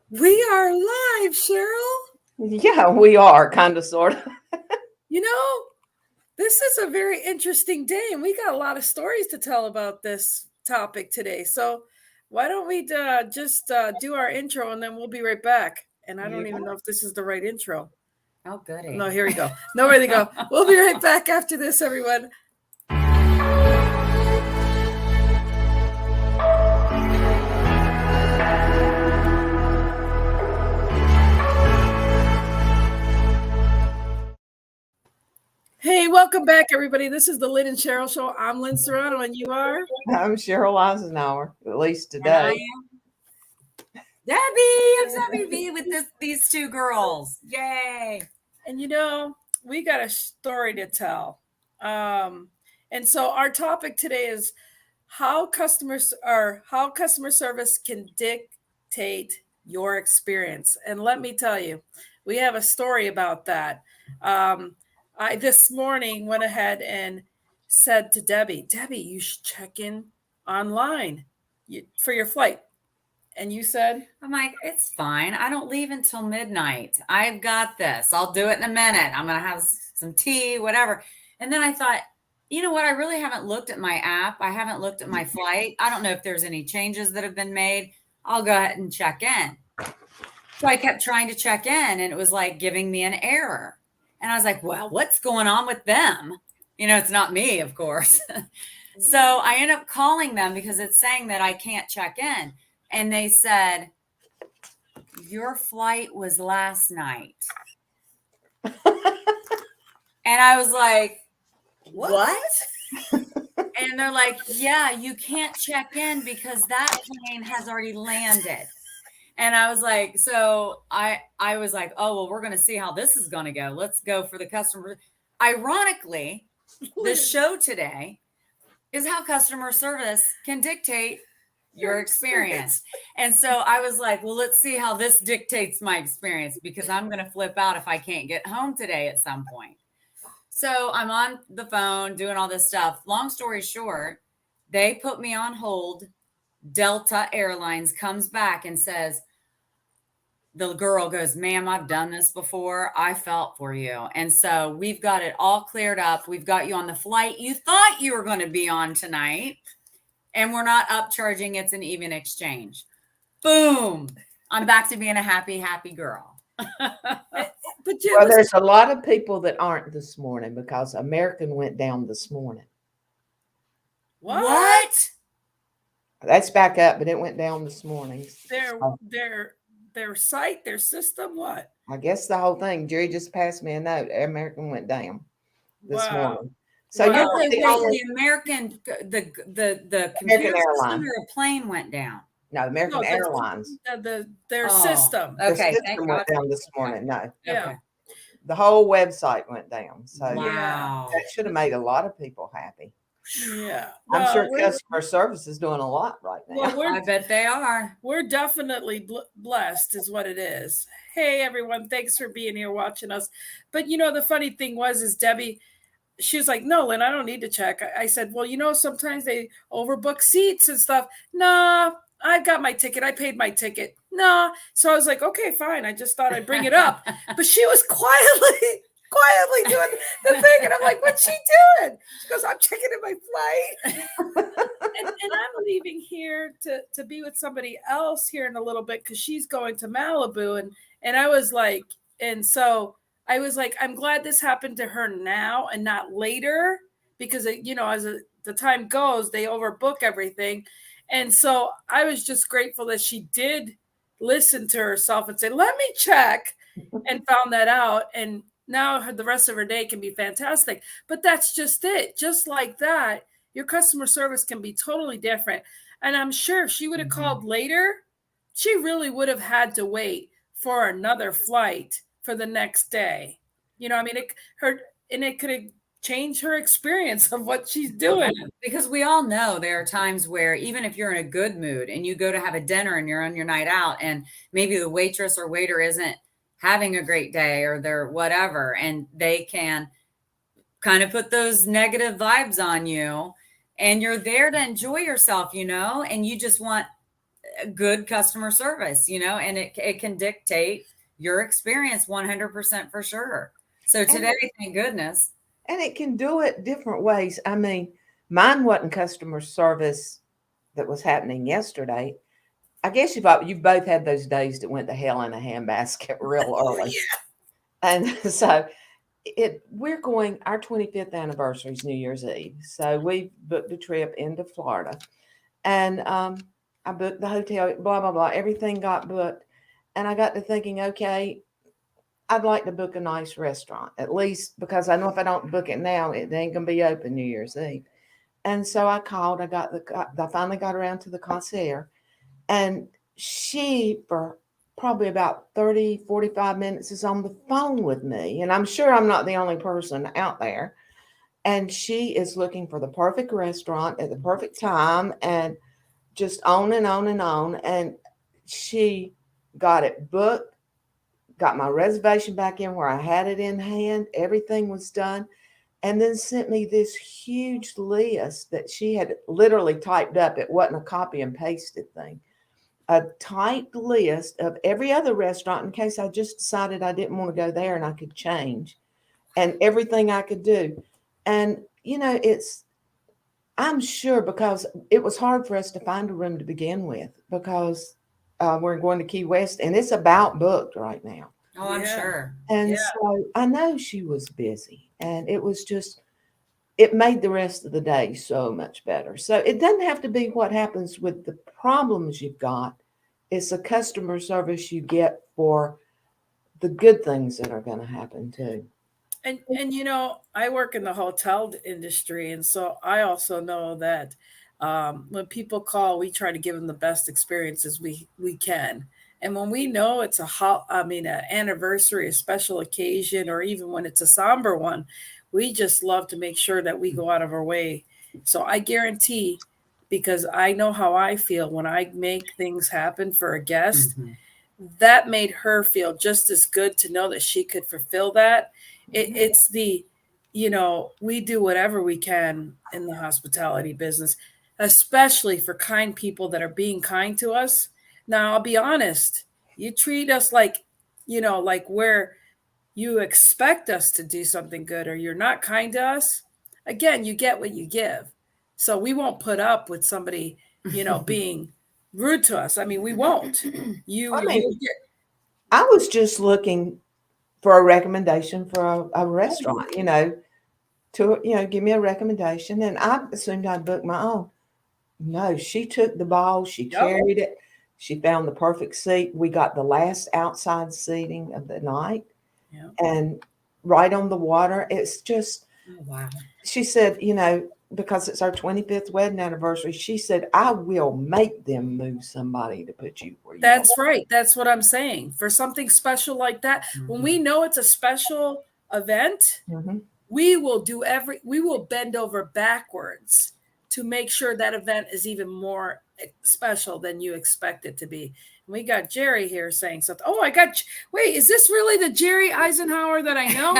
We are live, Sheryl. Yeah, we are kind of, sort of. You know, this is a very interesting day, and we got a lot of stories to tell about this topic today. So, why don't we just do our intro and then we'll be right back? And I don't even know if this is the right intro. Oh, goody. No, here we go. No, where they go. We'll be right back after this, everyone. Hey, welcome back, everybody. This is the Lynn and Sheryl Show. I'm Lynn Serrano, and you are? I'm Sheryl Isenhour, at least And I today. am Debbie. I'm so happy to be with these two girls. Yay. And we got a story to tell. And so our topic today is how customer service can dictate your experience. And let me tell you, we have a story about that. I this morning went ahead and said to Debbie, you should check in online for your flight. And you said? I'm like, it's fine. I don't leave until midnight. I've got this. I'll do it in a minute. I'm going to have some tea, whatever. And then I thought, you know what? I really haven't looked at my app. I haven't looked at my flight. I don't know if there's any changes that have been made. I'll go ahead and check in. So I kept trying to check in, and it was like giving me an error. And I was like, well, what's going on with them? It's not me, of course. So I ended up calling them because it's saying that I can't check in. And they said, your flight was last night. And I was like, what? And they're like, yeah, you can't check in because that plane has already landed. And I was like, so I was like, oh, well, we're going to see how this is going to go. Let's go for the customer. Ironically, the show today is how customer service can dictate your experience. And so I was like, well, let's see how this dictates my experience, because I'm going to flip out if I can't get home today at some point. So I'm on the phone doing all this stuff. Long story short, they put me on hold. Delta Airlines comes back and says, the girl goes, ma'am, I've done this before. I felt for you. And so we've got it all cleared up. We've got you on the flight you thought you were going to be on tonight. And we're not upcharging. It's an even exchange. Boom. I'm back to being a happy, happy girl. Well, there's a lot of people that aren't this morning because American went down this morning. What? That's back up, but it went down this morning. Their site, their system, what? I guess the whole thing. Jerry just passed me a note. American went down this morning. So Wow. The American, the American Airlines or a plane went down. No, American Airlines. Their system. Okay, the system went down this morning. No, Yeah. The whole website went down. So wow, that should have made a lot of people happy. Yeah, I'm sure customer service is doing a lot right now. Well, I bet they are. We're definitely blessed, is what it is. Hey, everyone, thanks for being here watching us. But the funny thing is Debbie, she was like, no, Lynn, I don't need to check. I said, well, sometimes they overbook seats and stuff. Nah, I got my ticket. I paid my ticket. Nah. So I was like, okay, fine. I just thought I'd bring it up. But she was quietly doing the thing. And I'm like, what's she doing? She goes, I'm checking in my flight. and I'm leaving here to be with somebody else here in a little bit because she's going to Malibu. And I was like, and so I was like, I'm glad this happened to her now and not later, because, as the time goes, they overbook everything. And so I was just grateful that she did listen to herself and say, let me check, and found that out. And now the rest of her day can be fantastic. But that's just it. Just like that, your customer service can be totally different. And I'm sure if she would have called later, she really would have had to wait for another flight for the next day. It could have changed her experience of what she's doing. Because we all know there are times where even if you're in a good mood and you go to have a dinner and you're on your night out and maybe the waitress or waiter isn't having a great day or they're whatever, and they can kind of put those negative vibes on you, and you're there to enjoy yourself, and you just want good customer service, and it can dictate your experience 100% for sure. So today, thank goodness. And it can do it different ways. I mean, mine wasn't customer service that was happening yesterday. I guess you both had those days that went to hell in a handbasket real early. Yeah. And so we're going, our 25th anniversary is New Year's Eve. So we booked a trip into Florida. And I booked the hotel, blah, blah, blah. Everything got booked. And I got to thinking, okay, I'd like to book a nice restaurant, at least because I know if I don't book it now, it ain't going to be open New Year's Eve. And so I called, I finally got around to the concierge, and she, for probably about 30, 45 minutes, is on the phone with me. And I'm sure I'm not the only person out there. And she is looking for the perfect restaurant at the perfect time, and just on and on and on. And she got it booked, got my reservation back in where I had it in hand. Everything was done. And then sent me this huge list that she had literally typed up. It wasn't a copy and pasted thing. A typed list of every other restaurant in case I just decided I didn't want to go there and I could change, and everything I could do. And, I'm sure, because it was hard for us to find a room to begin with, because we're going to Key West and it's about booked right now. Oh, I'm sure. And so I know she was busy, and it made the rest of the day so much better. So it doesn't have to be what happens with the problems you've got. It's the customer service you get for the good things that are going to happen too. And I work in the hotel industry, and so I also know that when people call, we try to give them the best experiences we can. And when we know it's an anniversary, a special occasion, or even when it's a somber one, we just love to make sure that we go out of our way. So I guarantee, because I know how I feel when I make things happen for a guest, that made her feel just as good to know that she could fulfill that. It's we do whatever we can in the hospitality business, especially for kind people that are being kind to us. Now, I'll be honest, you treat us like where you expect us to do something good, or you're not kind to us. Again, you get what you give. So we won't put up with somebody, being rude to us. I mean, we won't. I was just looking for a recommendation for a restaurant, to give me a recommendation, and I assumed I'd book my own. No, she took the ball, she carried it, she found the perfect seat. We got the last outside seating of the night, and right on the water. It's just, wow. She said, because it's our 25th wedding anniversary, she said, I will make them move somebody to put you where you That's are. right. That's what I'm saying. For something special like that, when we know it's a special event, we will bend over backwards to make sure that event is even more special than you expect it to be. And we got Jerry here saying something. Oh, wait, is this really the Jerry Isenhour that I know?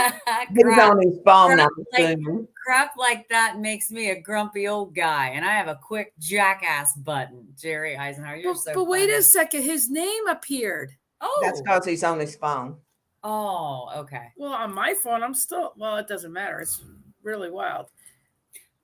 He's on his phone, I'm assuming. Crap like that makes me a grumpy old guy, and I have a quick jackass button. Jerry Isenhour, but wait a second, his name appeared. Oh, that's because he's on his phone. Oh, okay. Well, on my phone, it doesn't matter. It's really wild.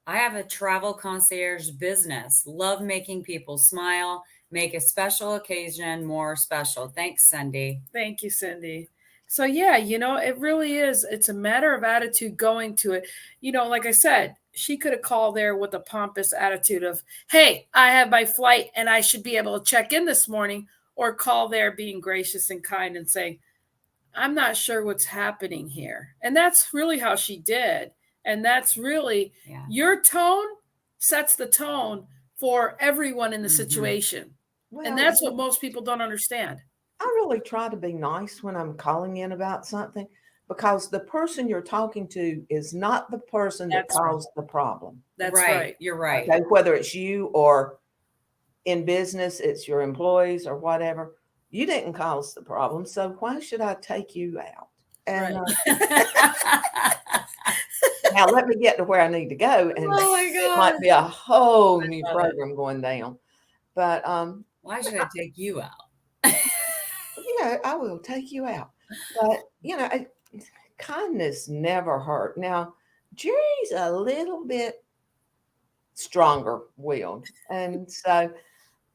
I have a travel concierge business. Love making people smile, make a special occasion more special. Thanks, Cindy. Thank you, Cindy. So yeah, it really is. It's a matter of attitude going to it. Like I said, she could have called there with a pompous attitude of, hey, I have my flight and I should be able to check in this morning, or call there being gracious and kind and saying, I'm not sure what's happening here. And that's really how she did. And that's really your tone sets the tone for everyone in the situation. Well, and that's what most people don't understand. I really try to be nice when I'm calling in about something, because the person you're talking to is not the person that caused the problem. That's right. You're right. Okay? Whether it's you or in business, it's your employees or whatever. You didn't cause the problem, so why should I take you out? And now let me get to where I need to go, and it might be a whole new program going down. But Why should I take you out? I will take you out. But, kindness never hurt. Now, Jerry's a little bit stronger willed. And so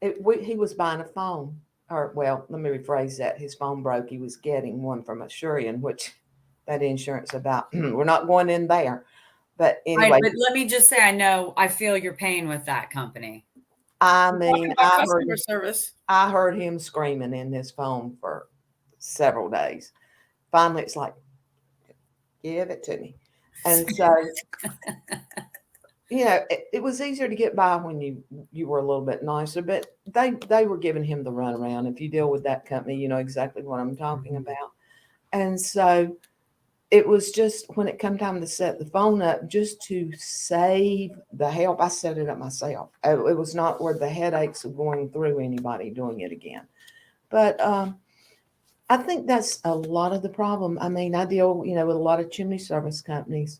he was buying a phone. Or, well, let me rephrase that. His phone broke. He was getting one from a Shurian, which that insurance about, we're not going in there. But anyway. Right, but let me just say, I feel your pain with that company. I mean, customer service. I heard him screaming in his phone for several days. Finally, it's like, give it to me. And so, it was easier to get by when you were a little bit nicer, but they were giving him the runaround. If you deal with that company, you know exactly what I'm talking about. And so it was just when it come time to set the phone up, just to save the help, I set it up myself. It was not worth the headaches of going through anybody doing it again. But I think that's a lot of the problem. I mean, I deal, with a lot of chimney service companies,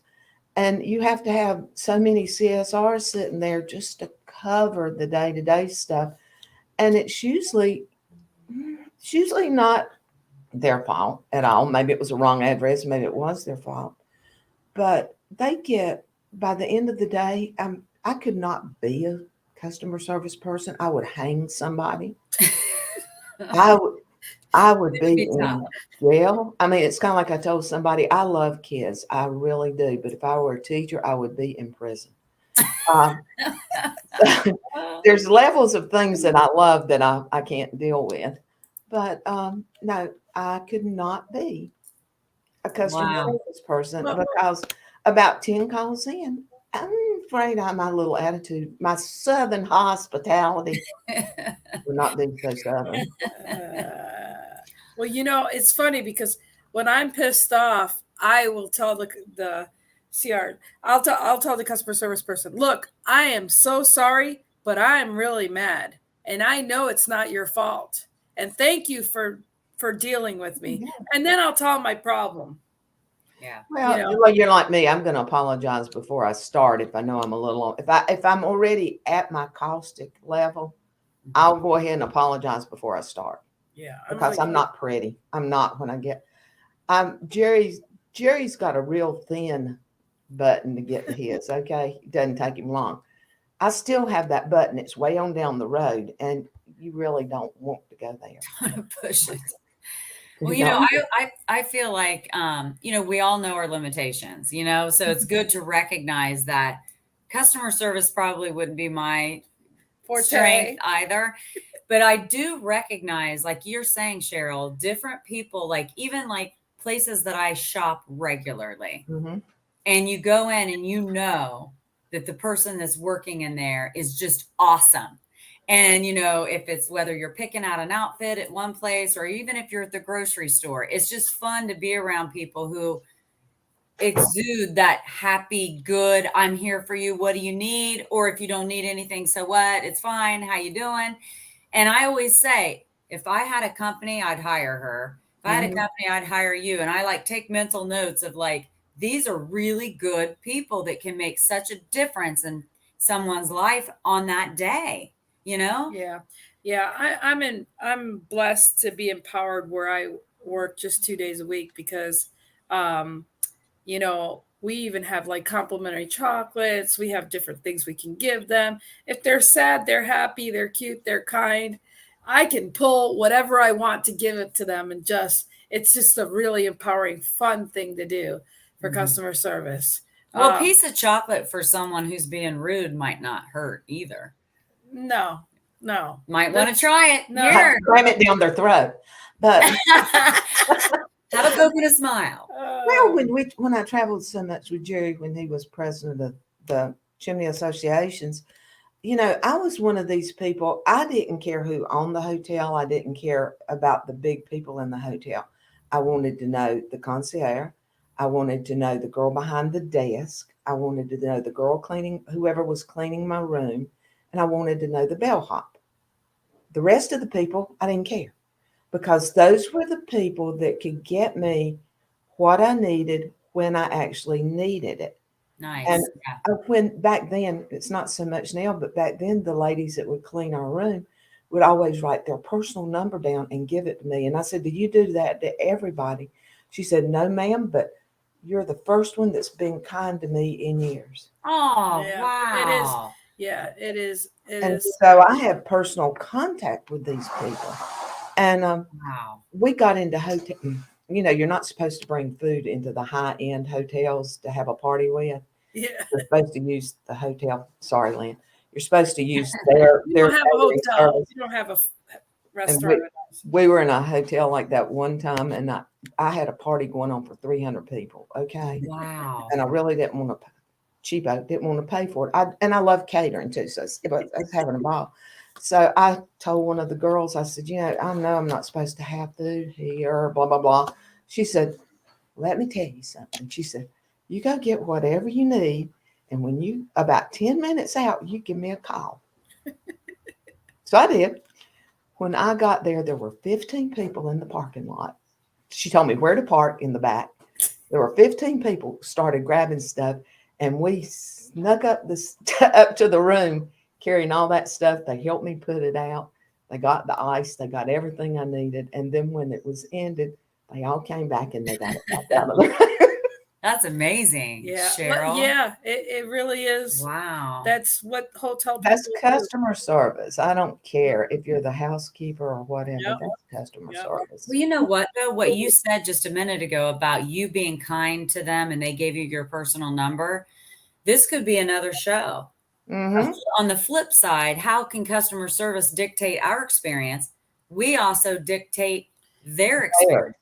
and you have to have so many CSRs sitting there just to cover the day-to-day stuff. And it's usually not their fault at all. Maybe it was a wrong address. Maybe it was their fault. But by the end of the day, I could not be a customer service person. I would hang somebody. I would be in jail. I mean, it's kind of like I told somebody, I love kids. I really do. But if I were a teacher, I would be in prison. There's levels of things that I love that I can't deal with. But no, I could not be a customer service person because about 10 calls in, I'm afraid my little attitude, my Southern hospitality would not be so Southern. Well, it's funny because when I'm pissed off, I will tell the CR, I'll tell the customer service person, look, I am so sorry, but I'm really mad. And I know it's not your fault. And thank you for dealing with me. Yeah. And then I'll tell them my problem. Yeah. Well, you're like me. I'm going to apologize before I start if I know I'm a little, if I'm already at my caustic level, I'll go ahead and apologize before I start. Yeah. Because I'm not pretty. I'm not when I get, Jerry's got a real thin button to get to his. Okay. It doesn't take him long. I still have that button. It's way on down the road, and you really don't want to go there. Push it. Well, I feel like, we all know our limitations, so it's good to recognize that customer service probably wouldn't be my strength either. But I do recognize, like you're saying, Sheryl, different people, like even like places that I shop regularly, and you go in and that the person that's working in there is just awesome. And, if it's whether you're picking out an outfit at one place or even if you're at the grocery store, it's just fun to be around people who exude that happy, good, I'm here for you. What do you need? Or if you don't need anything, so what? It's fine. How you doing? And I always say, if I had a company, I'd hire her. If I had a company, I'd hire you. And I take mental notes of these are really good people that can make such a difference in someone's life on that day. Yeah. I'm blessed to be empowered where I work just 2 days a week because, we even have complimentary chocolates. We have different things we can give them. If they're sad, they're happy, they're cute, they're kind. I can pull whatever I want to give it to them. And it's just a really empowering, fun thing to do for customer service. Well, a piece of chocolate for someone who's being rude might not hurt either. No. Might want to try it. No. Cram it down their throat. But have a Coke and a smile. Well, when I traveled so much with Jerry when he was president of the Chimney Associations, I was one of these people. I didn't care who owned the hotel. I didn't care about the big people in the hotel. I wanted to know the concierge. I wanted to know the girl behind the desk. I wanted to know the girl whoever was cleaning my room. And I wanted to know the bellhop. The rest of the people, I didn't care because those were the people that could get me what I needed when I actually needed it. Nice. And when back then, it's not so much now, but back then the ladies that would clean our room would always write their personal number down and give it to me. And I said, do you do that to everybody? She said, no, ma'am, but you're the first one that's been kind to me in years. Oh, Yeah, it is. wow. Yeah, it is. It And is. so I have personal contact with these people. And Wow. we got into hotel. You know, you're not supposed to bring food into the high end hotels to have a party with. Yeah. You're supposed to use the hotel. Sorry, Lynn. You're supposed to use their You don't have a catering hotel. service. You don't have a And restaurant. we were in a hotel like that one time, and I had a party going on for 300 people. Okay. Wow. And I really didn't want to cheapo, didn't want to pay for it. I love catering too, so I was having a ball. So I told one of the girls, I said, you know I'm not supposed to have food here, blah, blah, blah. She said, let me tell you something. She said, you go get whatever you need, and when you about 10 minutes out, you give me a call. So I did. When I got there, there were 15 people in the parking lot. She told me where to park in the back. There were 15 people started grabbing stuff, and we snuck up up to the room carrying all that stuff. They helped me put it out. They got the ice. They got everything I needed. And then when it was ended, they all came back and they got it back out of the room. That's amazing, Yeah. Sheryl. Yeah, it really is. Wow. That's what hotel people That's do. customer service. I don't care if you're the housekeeper or whatever. Yep. That's customer Yep. service. Well, you know what, though? What you said just a minute ago about you being kind to them and they gave you your personal number, this could be another show. Mm-hmm. On the flip side, how can customer service dictate our experience? We also dictate their experience.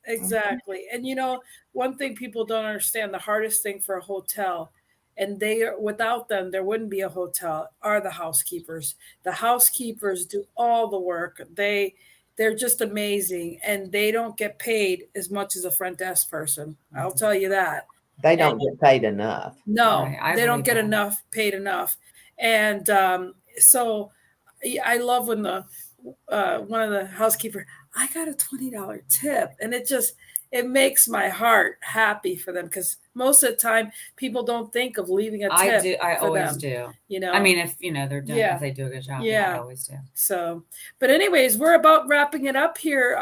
Exactly. And you know, one thing people don't understand, the hardest thing for a hotel, and without them, there wouldn't be a hotel, are the housekeepers. The housekeepers do all the work. They're just amazing, and they don't get paid as much as a front desk person. I'll tell you that. They don't get paid enough. No, Right, they don't believe get that. paid enough. And so I love when one of the housekeeper, I got a $20 tip, and it makes my heart happy for them, because most of the time people don't think of leaving a I tip. do. I for always them, do. You know, I mean, if they're doing, Yeah. if they do a good job, Yeah. I always do. So, but anyways, we're about wrapping it up here.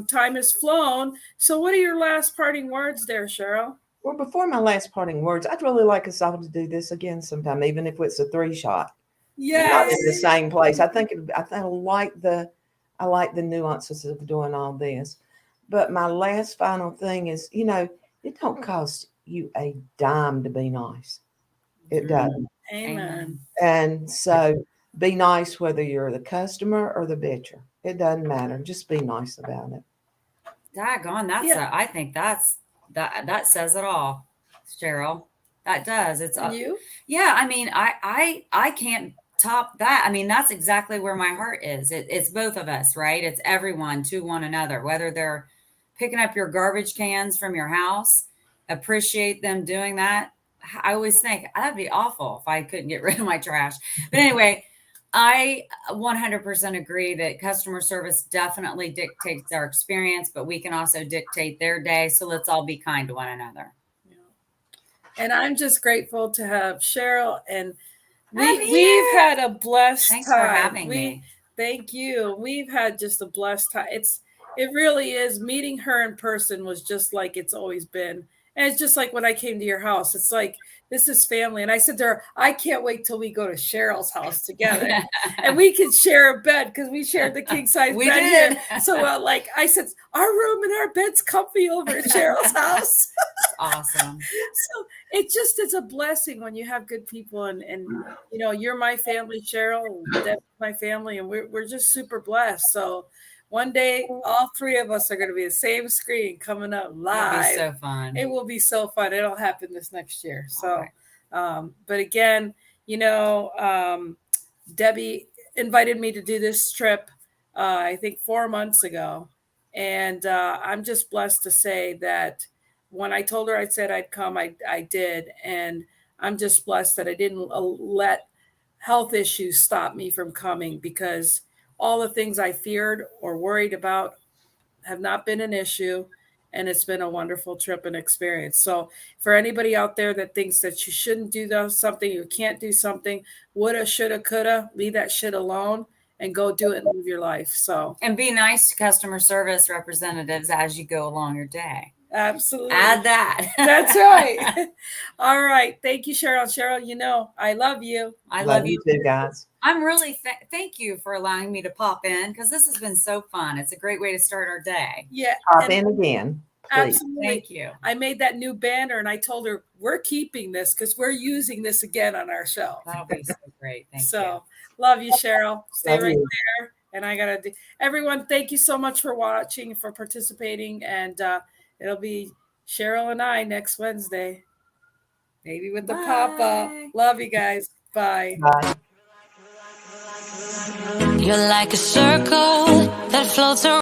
Time has flown. So, what are your last parting words there, Sheryl? Well, before my last parting words, I'd really like us all to do this again sometime, even if it's a 3-shot. Not in the Yes. same place. I like the nuances of doing all this. But my last final thing is, it don't cost you a dime to be nice. It doesn't. Amen. And so be nice whether you're the customer or the bitcher. It doesn't matter. Just be nice about it. Daggone, I think that says it all, Sheryl. That does. It's And you? Yeah. I mean, I can't top that. I mean, that's exactly where my heart is. It's both of us, right? It's everyone to one another, whether they're picking up your garbage cans from your house. Appreciate them doing that. I always think that'd be awful if I couldn't get rid of my trash. But anyway, I 100% agree that customer service definitely dictates our experience, but we can also dictate their day. So let's all be kind to one another. And I'm just grateful to have Sheryl, and I'm we've here. had a blessed Thanks time. for having me. Thank you. We've had just a blessed time. It really is. Meeting her in person was just like it's always been. And it's just like when I came to your house, it's like, this is family. And I said to her, I can't wait till we go to Cheryl's house together and we can share a bed, because we shared the king size We bed did. here. So like I said, our room and our bed's comfy over at Cheryl's house. Awesome. So it's a blessing when you have good people, and you're my family, Sheryl, Deb's my family, and we're just super blessed. So one day all three of us are going to be the same screen coming up live. It'll be so fun. It will be so fun. It'll happen this next year. So Right. But again, Debbie invited me to do this trip I think 4 months ago, and I'm just blessed to say that when I told her I said I'd come, I did. And I'm just blessed that I didn't let health issues stop me from coming, because all the things I feared or worried about have not been an issue. And it's been a wonderful trip and experience. So for anybody out there that thinks that you shouldn't do something, you can't do something, woulda, shoulda, coulda, leave that shit alone. and go do it and live your life. So, and be nice to customer service representatives as you go along your day. absolutely. Add that. That's right. All right. Thank you, Sheryl. You know, I love you. I Love love you you. too, guys. I'm really thank you for allowing me to pop in, because this has been so fun. It's a great way to start our day. Yeah. Pop in again, please. Absolutely. Thank you. I made that new banner and I told her we're keeping this because we're using this again on our show. That'll be so great. Thank So you. love you, Sheryl. Stay Love right you. there. And I gotta do everyone, thank you so much for watching, for participating. And it'll be Sheryl and I next Wednesday. Maybe with the pop-up. Bye. Love you guys. Bye. Bye. You're like a circle that floats around.